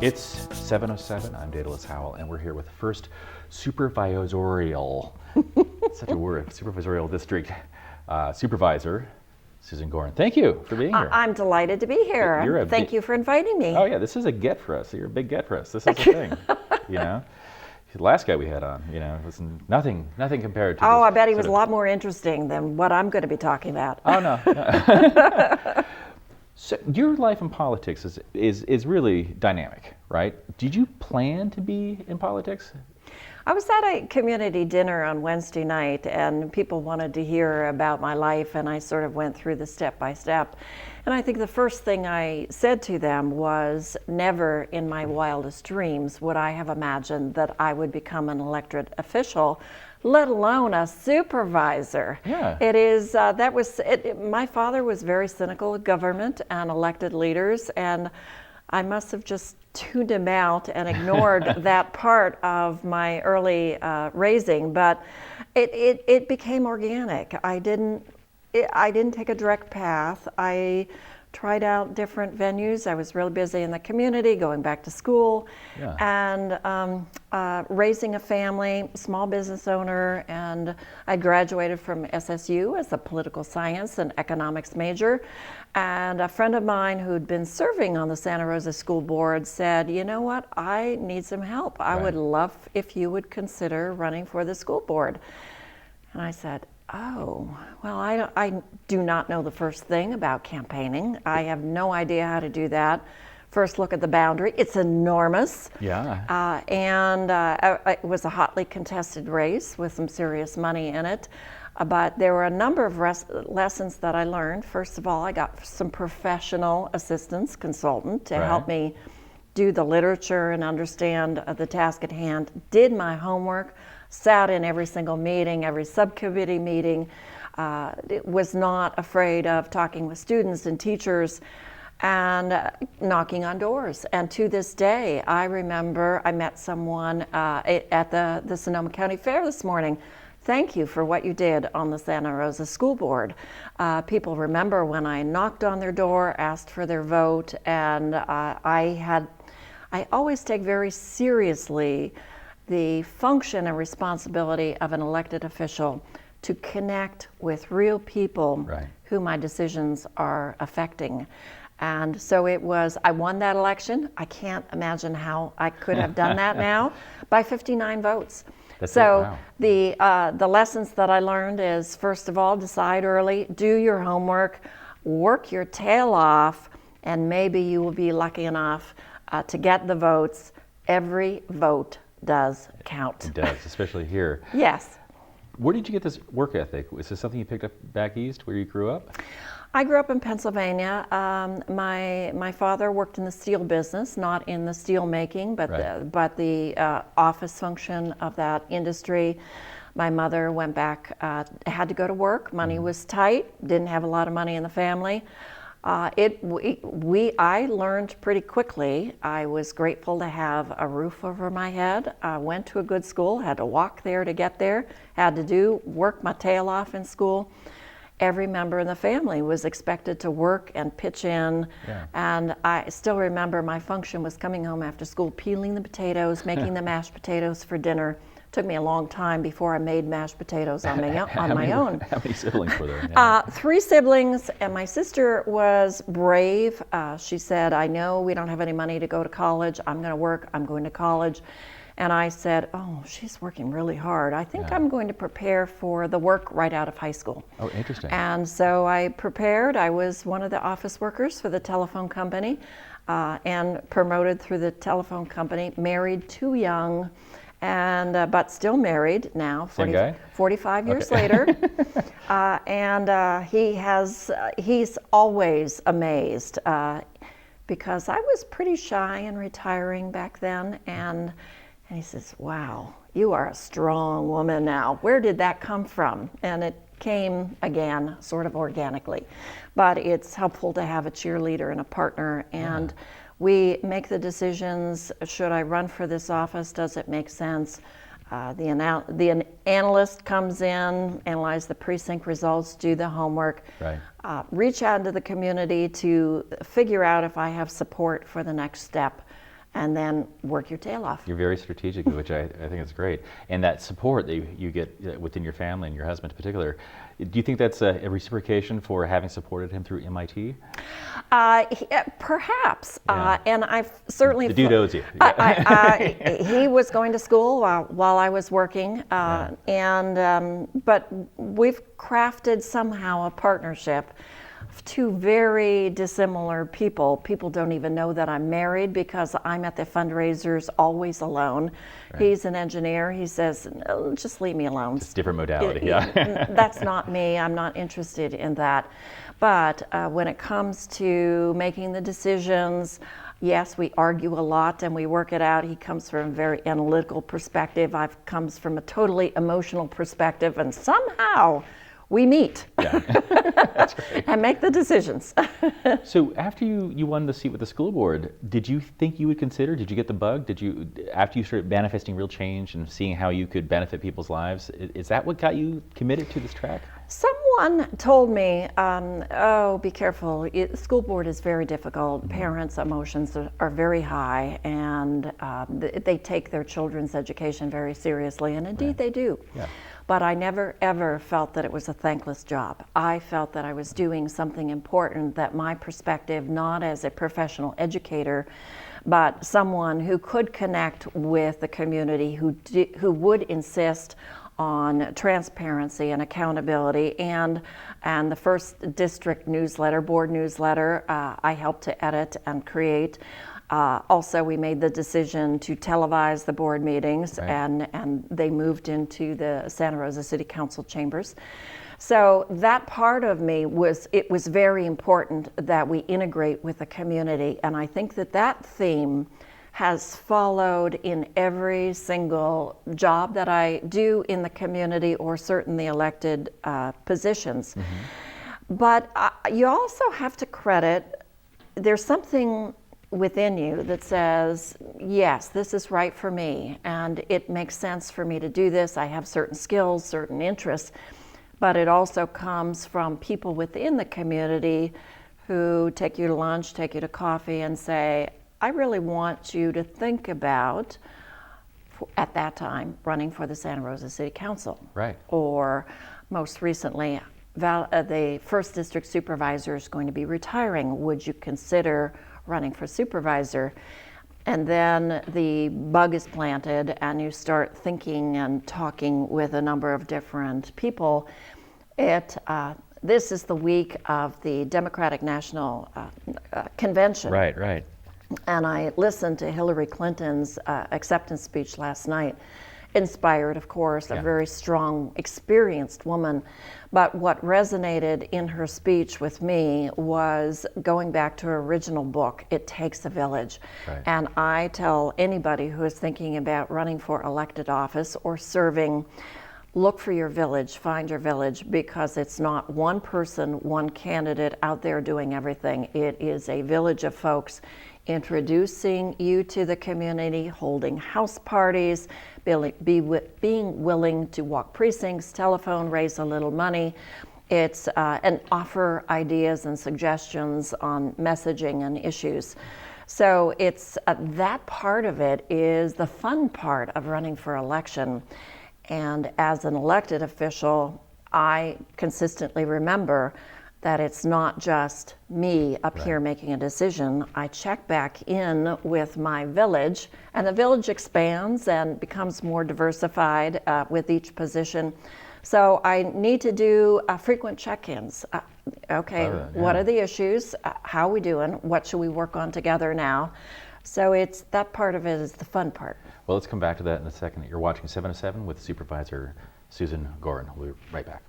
It's 7:07. I'm Daedalus Howell, and we're here with the first supervisorial, such a word, supervisorial district supervisor, Susan Gorin. Thank you for being here. I'm delighted to be here. Thank you for inviting me. Oh yeah, this is a get for us. You're a big get for us. This is the thing, you know. The last guy we had on, you know, was nothing compared to. Oh, I bet he was a lot more interesting than what I'm going to be talking about. Oh no. So your life in politics is really dynamic, right? Did you plan to be in politics? I was at a community dinner on Wednesday night, and people wanted to hear about my life, and I sort of went through the step by step. And I think the first thing I said to them was, never in my wildest dreams would I have imagined that I would become an elected official, let alone a supervisor. Yeah. It is, my father was very cynical of government and elected leaders, and I must have just tuned him out and ignored that part of my early raising, but it became organic. I didn't take a direct path. I tried out different venues. I was really busy in the community, going back to school, and raising a family, small business owner, and I graduated from SSU as a political science and economics major. And a friend of mine who'd been serving on the Santa Rosa School Board said, you know what, I need some help. I would love if you would consider running for the school board. And I said, oh, well, I do not know the first thing about campaigning. I have no idea how to do that. First look at the boundary. It's enormous. Yeah. It was a hotly contested race with some serious money in it. But there were a number of lessons that I learned. First of all, I got some professional assistance consultant to help me do the literature and understand the task at hand, did my homework, sat in every single meeting, every subcommittee meeting, was not afraid of talking with students and teachers and knocking on doors. And to this day, I remember I met someone at the Sonoma County Fair this morning. Thank you for what you did on the Santa Rosa School Board. People remember when I knocked on their door, asked for their vote, and I always take very seriously the function and responsibility of an elected official to connect with real people who my decisions are affecting. And so I won that election. I can't imagine how I could have done that now, by 59 votes. The lessons that I learned is, first of all, decide early, do your homework, work your tail off, and maybe you will be lucky enough to get the votes. Every vote does count. It does, especially here. Yes. Where did you get this work ethic? Was this something you picked up back east where you grew up? I grew up in Pennsylvania. My father worked in the steel business, not in the steel making, but the office function of that industry. My mother went back, had to go to work. Money was tight, didn't have a lot of money in the family. I learned pretty quickly. I was grateful to have a roof over my head. I went to a good school, had to walk there to get there, had to work my tail off in school. Every member in the family was expected to work and pitch in. And I still remember my function was coming home after school, peeling the potatoes, making the mashed potatoes for dinner. Took me a long time before I made mashed potatoes on my own. How many siblings were there? 3 siblings, and my sister was brave. She said, I know we don't have any money to go to college. I'm going to work. I'm going to college. And I said, oh, she's working really hard. I think I'm going to prepare for the work right out of high school. Oh, interesting. And so I prepared. I was one of the office workers for the telephone company and promoted through the telephone company, married too young, and but still married now, 45 years later. He's always amazed because I was pretty shy and retiring back then, and he says, wow, you are a strong woman now. Where did that come from? And it came, again, sort of organically. But it's helpful to have a cheerleader and a partner, and we make the decisions. Should I run for this office? Does it make sense? The analyst comes in, analyze the precinct results, do the homework, reach out to the community to figure out if I have support for the next step. and then work your tail off. You're very strategic, which I think is great. And that support that you get within your family and your husband in particular, do you think that's a reciprocation for having supported him through MIT? Perhaps, Yeah. and I've certainly... The dude owes you. He was going to school while I was working, but we've crafted somehow a partnership of two very dissimilar people. People don't even know that I'm married because I'm at the fundraisers always alone. Right. He's an engineer. He says, "No, just leave me alone." It's a different modality, yeah. That's not me. I'm not interested in that. But when it comes to making the decisions, yes, we argue a lot and we work it out. He comes from a very analytical perspective. I comes from a totally emotional perspective, and somehow we meet. Yeah. That's great. And make the decisions. So after you won the seat with the school board, did you think you would consider, did you get the bug? After you started manifesting real change and seeing how you could benefit people's lives, is that what got you committed to this track? Someone told me, oh, be careful. The school board is very difficult. Mm-hmm. Parents' emotions are very high, and they take their children's education very seriously, and indeed right. They do. Yeah. But I never, ever felt that it was a thankless job. I felt that I was doing something important, that my perspective, not as a professional educator, but someone who could connect with the community, who would insist on transparency and accountability, and the first district newsletter, board newsletter, I helped to edit and create. Also, we made the decision to televise the board meetings, right. and they moved into the Santa Rosa City Council chambers. So that part of me was very important that we integrate with the community, and I think that theme has followed in every single job that I do in the community, or certainly elected positions. Mm-hmm. But you also have to credit, there's something within you that says, yes, this is right for me, and it makes sense for me to do this. I have certain skills, certain interests, but it also comes from people within the community who take you to lunch, take you to coffee, and say, I really want you to think about, at that time, running for the Santa Rosa City Council. Right. Or most recently, the first district supervisor is going to be retiring. Would you consider running for supervisor? And then the bug is planted and you start thinking and talking with a number of different people. This is the week of the Democratic National Convention. Right. And I listened to Hillary Clinton's acceptance speech last night. Inspired, of course, a very strong, experienced woman. But what resonated in her speech with me was going back to her original book, It Takes a Village. Right. And I tell anybody who is thinking about running for elected office or serving, look for your village, find your village, because it's not one person, one candidate out there doing everything. It is a village of folks introducing you to the community, holding house parties, being willing to walk precincts, telephone, raise a little money. It's and offer ideas and suggestions on messaging and issues. So it's that part of it is the fun part of running for election. And as an elected official, I consistently remember that it's not just me up here making a decision. I check back in with my village, and the village expands and becomes more diversified with each position. So I need to do frequent check-ins. What are the issues? How are we doing? What should we work on together now? So it's that part of it is the fun part. Well, let's come back to that in a second. You're watching 7 to 7 with Supervisor Susan Gorin. We'll be right back.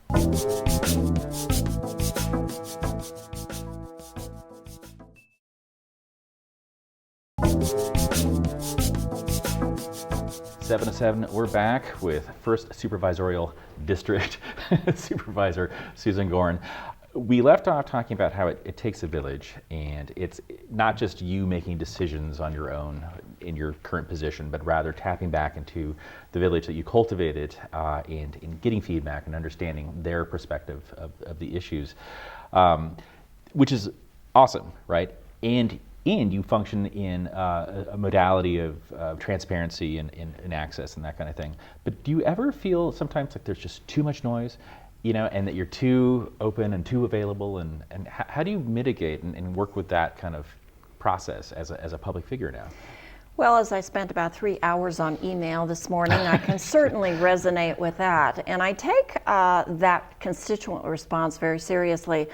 7 to 7, we're back with First Supervisorial District Supervisor Susan Gorin. We left off talking about how it takes a village, and it's not just you making decisions on your own in your current position, but rather tapping back into the village that you cultivated and in getting feedback and understanding their perspective of the issues, which is awesome, right? And and you function in a modality of transparency and access and that kind of thing. But do you ever feel sometimes like there's just too much noise, and that you're too open and too available? And how do you mitigate and work with that kind of process as a public figure now? Well, as I spent about 3 hours on email this morning, I can certainly resonate with that. And I take that constituent response very seriously.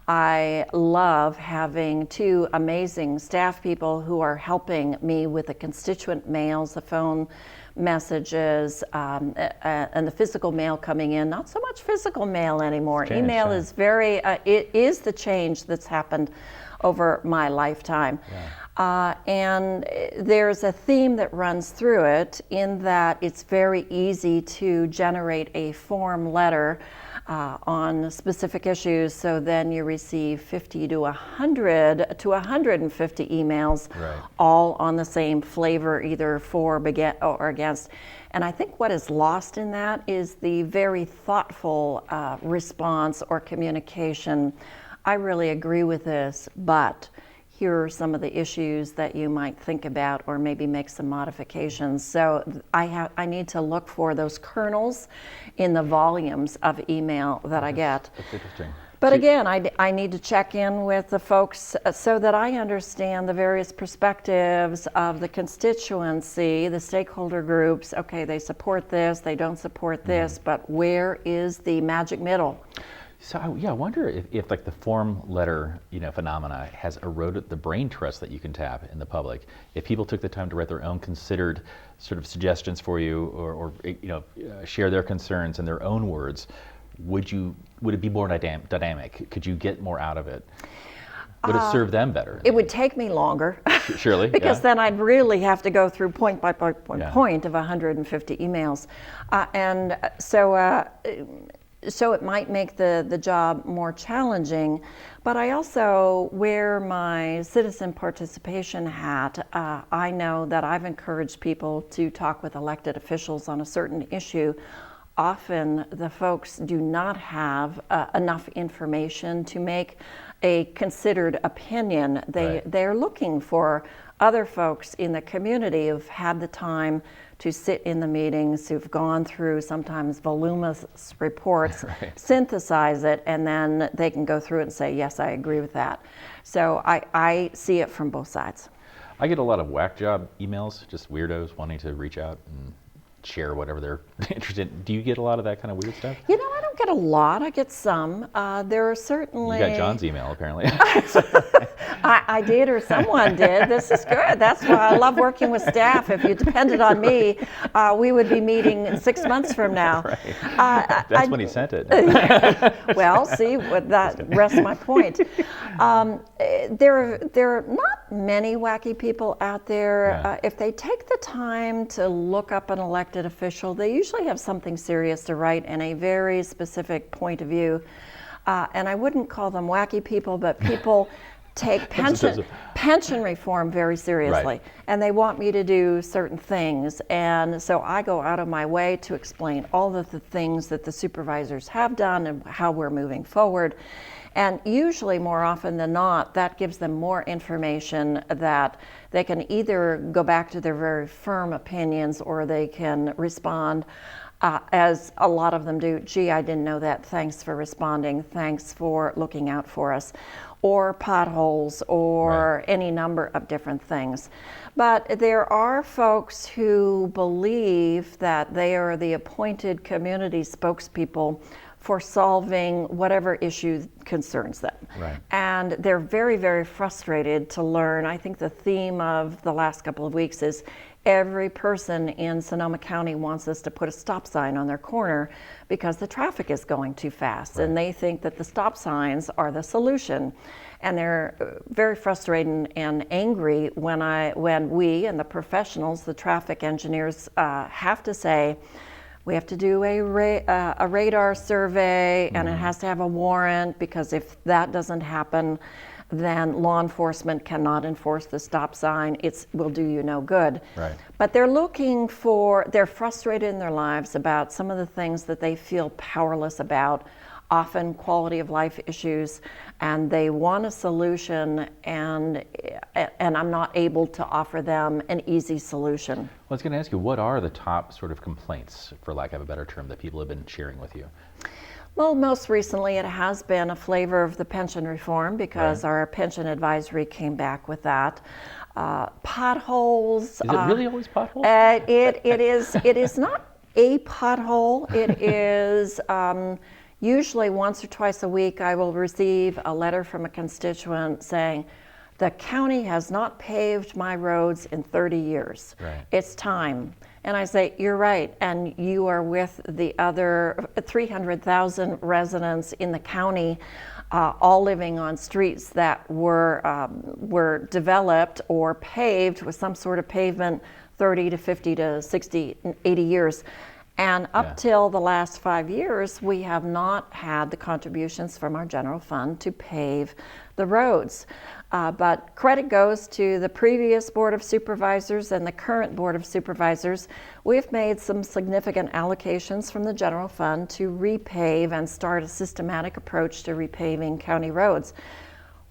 I love having 2 amazing staff people who are helping me with the constituent mails, the phone messages, and the physical mail coming in. Not so much physical mail anymore. Email is very, it is the change that's happened over my lifetime. Yeah. And there's a theme that runs through it in that it's very easy to generate a form letter on specific issues, so then you receive 50 to 100 to 150 emails, all on the same flavor, either for or against. And I think what is lost in that is the very thoughtful response or communication. I really agree with this, but here are some of the issues that you might think about or maybe make some modifications. So I need to look for those kernels in the volumes of email that I get. That's interesting. But again, I need to check in with the folks so that I understand the various perspectives of the constituency, the stakeholder groups. Okay, they support this, they don't support this, but where is the magic middle? So I wonder if like the form letter, phenomena has eroded the brain trust that you can tap in the public. If people took the time to write their own considered sort of suggestions for you, or share their concerns in their own words, would it be more dynamic? Could you get more out of it? Would it serve them better? It would take me longer. Surely, because then I'd really have to go through point by point of 150 emails, and so it might make the job more challenging. But I also wear my citizen participation hat. I know that I've encouraged people to talk with elected officials on a certain issue. Often the folks do not have enough information to make a considered opinion. They're looking for other folks in the community who've had the time to sit in the meetings, who've gone through sometimes voluminous reports, synthesize it, and then they can go through it and say, yes, I agree with that. So I see it from both sides. I get a lot of whack job emails, just weirdos wanting to reach out and share whatever they're interested in. Do you get a lot of that kind of weird stuff? I don't get a lot. I get some. There are certainly... You got John's email, apparently. I did, or someone did. This is good. That's why I love working with staff. If you depended on me, we would be meeting 6 months from now. That's when he sent it. Well, see, that rests my point. There are not many wacky people out there. If they take the time to look up an elected official, they usually have something serious to write and a very specific point of view. And I wouldn't call them wacky people, but people take pension reform very seriously, and they want me to do certain things, and so I go out of my way to explain all of the things that the supervisors have done and how we're moving forward. And usually, more often than not, that gives them more information that they can either go back to their very firm opinions, or they can respond as a lot of them do. Gee, I didn't know that. Thanks for responding. Thanks for looking out for us. Or potholes, or any number of different things. But there are folks who believe that they are the appointed community spokespeople for solving whatever issue concerns them. And they're very, very frustrated to learn. I think the theme of the last couple of weeks is every person in Sonoma County wants us to put a stop sign on their corner because the traffic is going too fast, and they think that the stop signs are the solution. And they're very frustrated and angry when we and the professionals, the traffic engineers, have to say, we have to do a radar survey, and it has to have a warrant, because if that doesn't happen, then law enforcement cannot enforce the stop sign. It will do you no good. But they're frustrated in their lives about some of the things that they feel powerless about. often quality of life issues, and they want a solution, and I'm not able to offer them an easy solution. Well, I was going to ask you, what are the top sort of complaints, for lack of a better term, that people have been sharing with you? Well, most recently it has been a flavor of the pension reform, because Right. our pension advisory came back with that. Potholes. Is it really always potholes? It is not a pothole. It is usually once or twice a week I will receive a letter from a constituent saying, the county has not paved my roads in 30 years. Right. It's time. And I say, you're right, and you are with the other 300,000 residents in the county, all living on streets that were developed or paved with some sort of pavement 30 to 50 to 60, 80 years. And up till the last 5 years, we have not had the contributions from our general fund to pave the roads. But credit goes to the previous Board of Supervisors and the current Board of Supervisors. We've made some significant allocations from the general fund to repave and start a systematic approach to repaving county roads.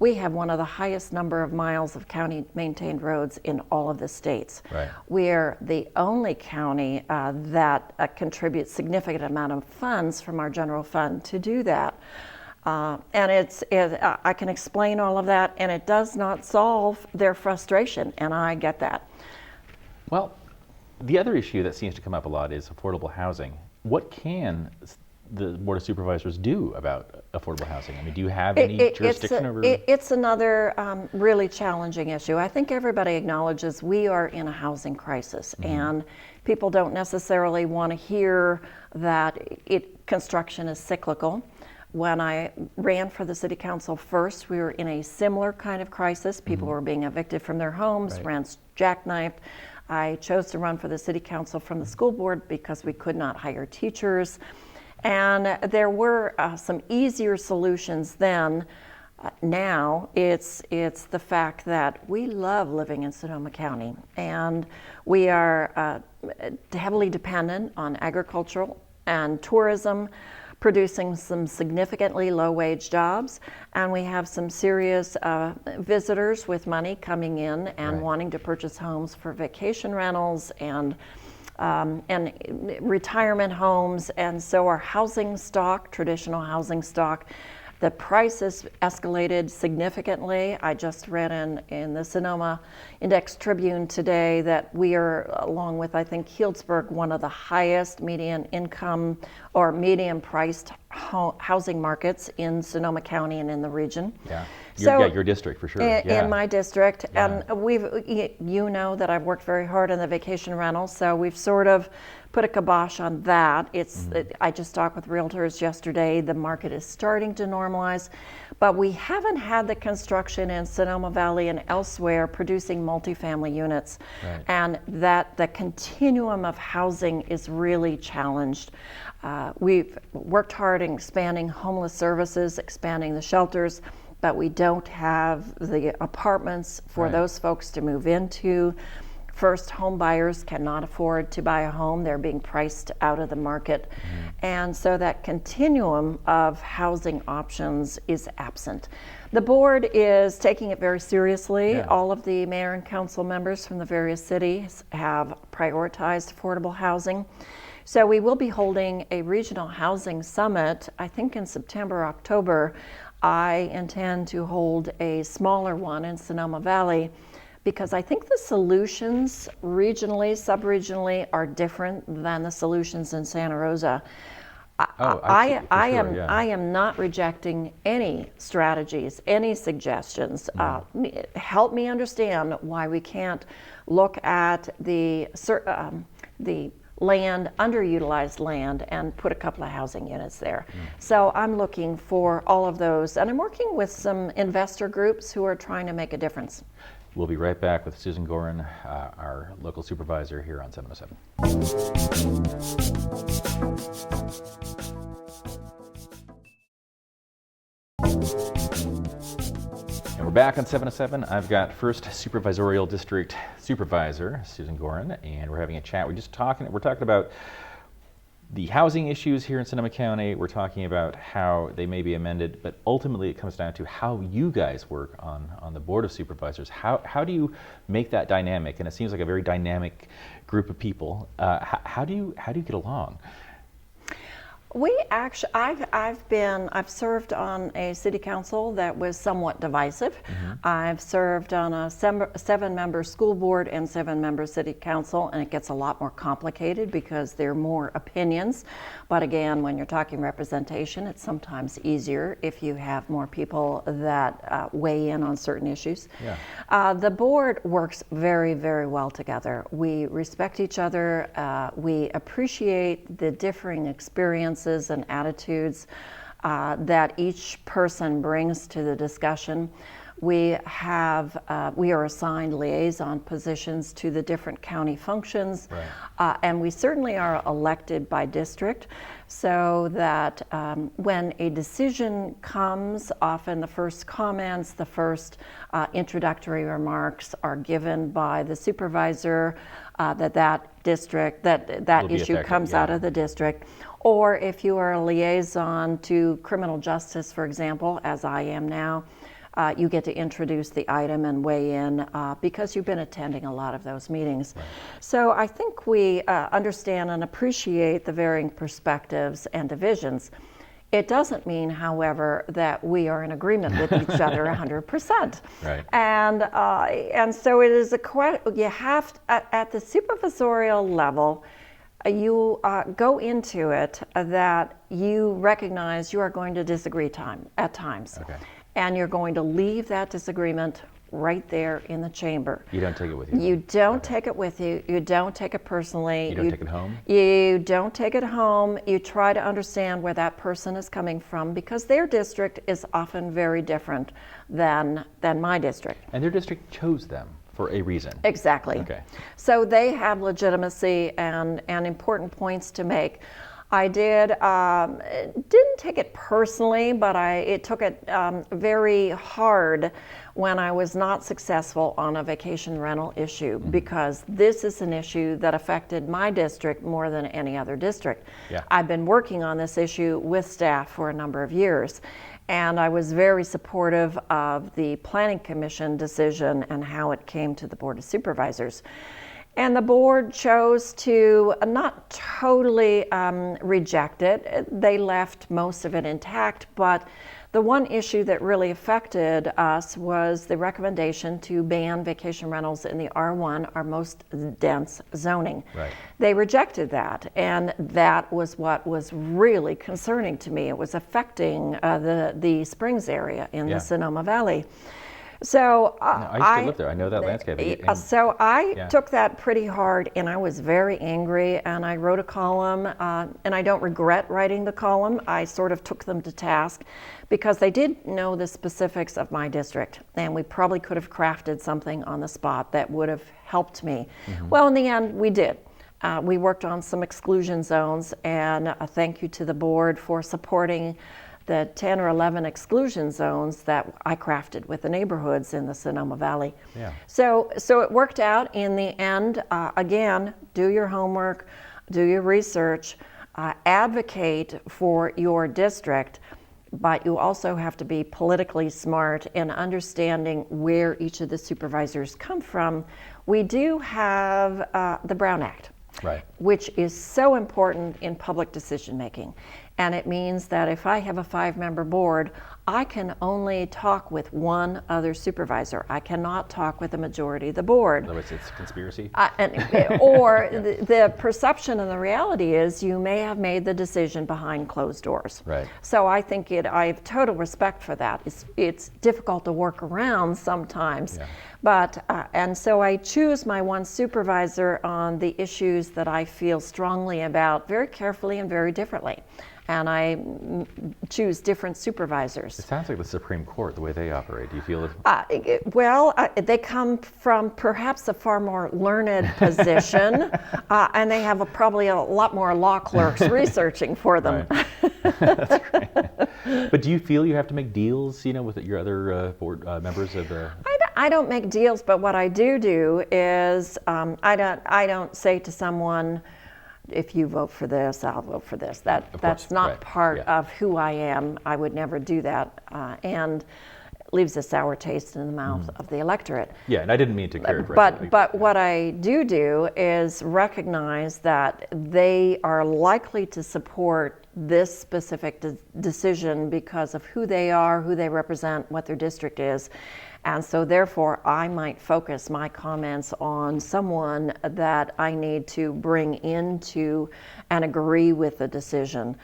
We have one of the highest number of miles of county maintained roads in all of the states. Right. We're the only county that contributes significant amount of funds from our general fund to do that. And I can explain all of that, and it does not solve their frustration, and I get that. Well, the other issue that seems to come up a lot is affordable housing. What can the Board of Supervisors do about affordable housing? I mean, do you have any jurisdiction over? It's another really challenging issue. I think everybody acknowledges we are in a housing crisis, and people don't necessarily want to hear that construction is cyclical. When I ran for the City Council first, we were in a similar kind of crisis. People were being evicted from their homes, rents jackknifed. I chose to run for the City Council from the school board because we could not hire teachers. And there were some easier solutions then. Now it's the fact that we love living in Sonoma County, and we are heavily dependent on agricultural and tourism, producing some significantly low-wage jobs, and we have some serious visitors with money coming in and wanting to purchase homes for vacation rentals and retirement homes. And so our housing stock, traditional housing stock, the prices escalated significantly. I just read in the Sonoma Index Tribune today that we are, along with I think Healdsburg, one of the highest median income or median priced housing markets in Sonoma County and in the region. Yeah. So your district for sure. In my district, and you know that I've worked very hard on the vacation rental, so we've sort of put a kibosh on that. I just talked with realtors yesterday. The market is starting to normalize, but we haven't had the construction in Sonoma Valley and elsewhere producing multifamily units, and that the continuum of housing is really challenged. We've worked hard in expanding homeless services, expanding the shelters, but we don't have the apartments for those folks to move into. First home buyers cannot afford to buy a home. They're being priced out of the market. And so that continuum of housing options is absent. The board is taking it very seriously. All of the mayor and council members from the various cities have prioritized affordable housing. So we will be holding a regional housing summit, I think in September, October. I intend to hold a smaller one in Sonoma Valley, because I think the solutions regionally, sub-regionally are different than the solutions in Santa Rosa. I am not rejecting any strategies, any suggestions. Help me understand why we can't look at the land, underutilized land, and put a couple of housing units there. So I'm looking for all of those, and I'm working with some investor groups who are trying to make a difference. We'll be right back with Susan Gorin, our local supervisor here on 707. And we're back on 707. I've got first supervisorial district supervisor Susan Gorin, and we're having a chat. We're talking about the housing issues here in Sonoma County. We're talking about how they may be amended, but ultimately it comes down to how you guys work on the Board of Supervisors. How do you make that dynamic? And it seems like a very dynamic group of people. How do you get along? We actually, I've served on a city council that was somewhat divisive. I've served on a 7-member school board and 7-member city council, and it gets a lot more complicated because there are more opinions. But again, when you're talking representation, it's sometimes easier if you have more people that weigh in on certain issues. Yeah. The board works very, very well together. We respect each other. We appreciate the differing experiences and attitudes that each person brings to the discussion. We are assigned liaison positions to the different county functions, right. And we certainly are elected by district, so that when a decision comes, often the first comments, the first introductory remarks are given by the supervisor, that district, that issue comes out of the district. Or if you are a liaison to criminal justice, for example, as I am now, you get to introduce the item and weigh in because you've been attending a lot of those meetings. Right. So I think we understand and appreciate the varying perspectives and divisions. It doesn't mean, however, that we are in agreement with each other 100%. Right. And so it is you have to, at the supervisorial level, you go into it that you recognize you are going to disagree at times. Okay. And you're going to leave that disagreement right there in the chamber. You don't take it with you? You don't take it with you. You don't take it personally. You don't take it home? You don't take it home. You try to understand where that person is coming from, because their district is often very different than my district. And their district chose them for a reason. Exactly. Okay. So they have legitimacy and important points to make. I didn't take it personally, but it took it very hard when I was not successful on a vacation rental issue, because this is an issue that affected my district more than any other district. Yeah. I've been working on this issue with staff for a number of years, and I was very supportive of the Planning Commission decision and how it came to the Board of Supervisors. And the board chose to not totally reject it. They left most of it intact, but the one issue that really affected us was the recommendation to ban vacation rentals in the R1, our most dense zoning. Right. They rejected that, and that was what was really concerning to me. It was affecting the Springs area in the Sonoma Valley. So I used to live there. I know that landscape. So I took that pretty hard, and I was very angry, and I wrote a column, and I don't regret writing the column. I sort of took them to task because they did know the specifics of my district, and we probably could have crafted something on the spot that would have helped me. Well, in the end, we did. We worked on some exclusion zones, and a thank you to the board for supporting the 10 or 11 exclusion zones that I crafted with the neighborhoods in the Sonoma Valley. Yeah. So it worked out in the end. Again, do your homework, do your research, advocate for your district, but you also have to be politically smart in understanding where each of the supervisors come from. We do have the Brown Act. Right. Which is so important in public decision making. And it means that if I have a 5-member board, I can only talk with one other supervisor. I cannot talk with the majority of the board. In other words, it's a conspiracy? The perception and the reality is you may have made the decision behind closed doors. Right. So I think I have total respect for that. It's difficult to work around sometimes. Yeah. But, and so I choose my one supervisor on the issues that I feel strongly about very carefully and very differently. And I choose different supervisors. It sounds like the Supreme Court, the way they operate. Do you feel it? They come from perhaps a far more learned position, and they have probably a lot more law clerks researching for them. Right. That's great. But do you feel you have to make deals, with your other board members of the? I don't make deals, but what I do is I don't say to someone, if you vote for this, I'll vote for this. That's course, not right, part yeah. of who I am. I would never do that, and leaves a sour taste in the mouth of the electorate. Yeah, and I didn't mean to characterize it. But what I do is recognize that they are likely to support this specific decision because of who they are, who they represent, what their district is. And so therefore, I might focus my comments on someone that I need to bring into and agree with the decision.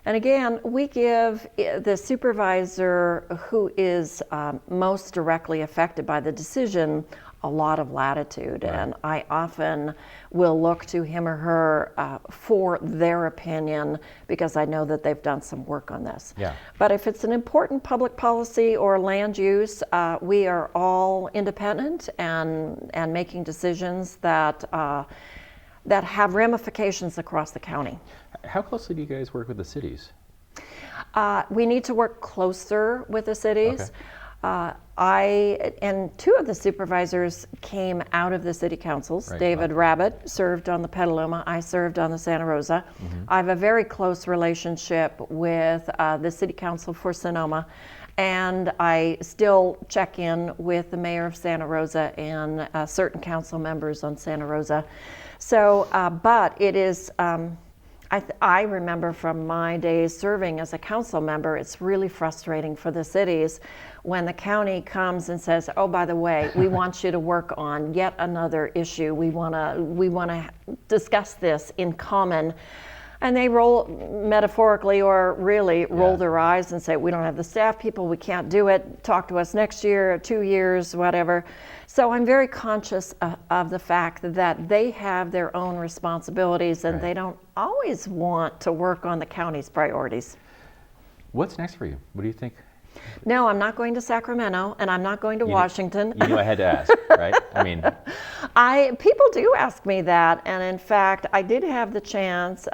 And again, we give the supervisor who is most directly affected by the decision a lot of latitude. Right. And I often will look to him or her for their opinion because I know that they've done some work on this. Yeah. But if it's an important public policy or land use, we are all independent and making decisions that have ramifications across the county. How closely do you guys work with the cities? We need to work closer with the cities. Okay. I and two of the supervisors came out of the city councils. Right. David Rabbit served on the Petaluma. I served on the Santa Rosa. Mm-hmm. I have a very close relationship with the city council for Sonoma, and I still check in with the mayor of Santa Rosa and certain council members on Santa Rosa. So, but it is. I remember from my days serving as a council member, it's really frustrating for the cities when the county comes and says, "Oh, by the way, we want you to work on yet another issue. We want to discuss this in common." And they roll, metaphorically or really, roll their eyes and say, "We don't have the staff people, we can't do it, talk to us next year, 2 years, whatever." So I'm very conscious of the fact that they have their own responsibilities and they don't always want to work on the county's priorities. What's next for you? What do you think? No, I'm not going to Sacramento and I'm not going to Washington. You knew I had to ask, right? I mean, people do ask me that, and in fact, I did have the chance.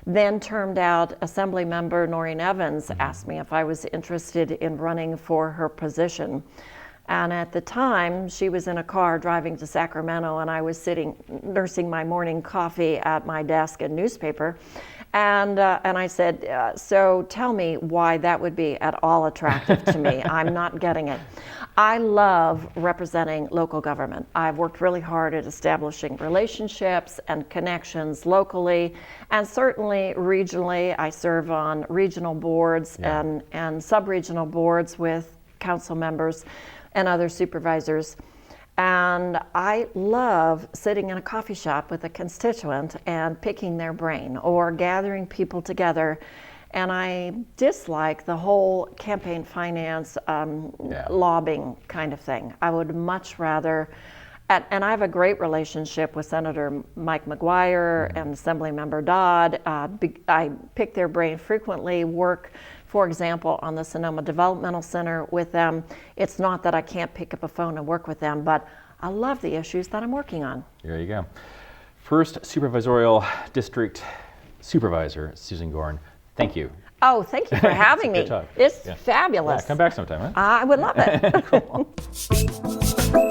Then termed out Assembly Member Noreen Evans asked me if I was interested in running for her position. And at the time, she was in a car driving to Sacramento, and I was sitting, nursing my morning coffee at my desk and newspaper. And I said, so tell me why that would be at all attractive to me. I'm not getting it. I love representing local government. I've worked really hard at establishing relationships and connections locally, and certainly regionally. I serve on regional boards and sub-regional boards with council members and other supervisors. And I love sitting in a coffee shop with a constituent and picking their brain or gathering people together. And I dislike the whole campaign finance lobbying kind of thing. I would much rather, and I have a great relationship with Senator Mike McGuire and Assemblymember Dodd. I pick their brain frequently, work, for example, on the Sonoma Developmental Center with them. It's not that I can't pick up a phone and work with them, but I love the issues that I'm working on. There you go. First Supervisorial District Supervisor Susan Gorin, thank you. Oh, thank you for having me. Good talk. It's fabulous. Yeah, come back sometime, huh? I would love it. Cool.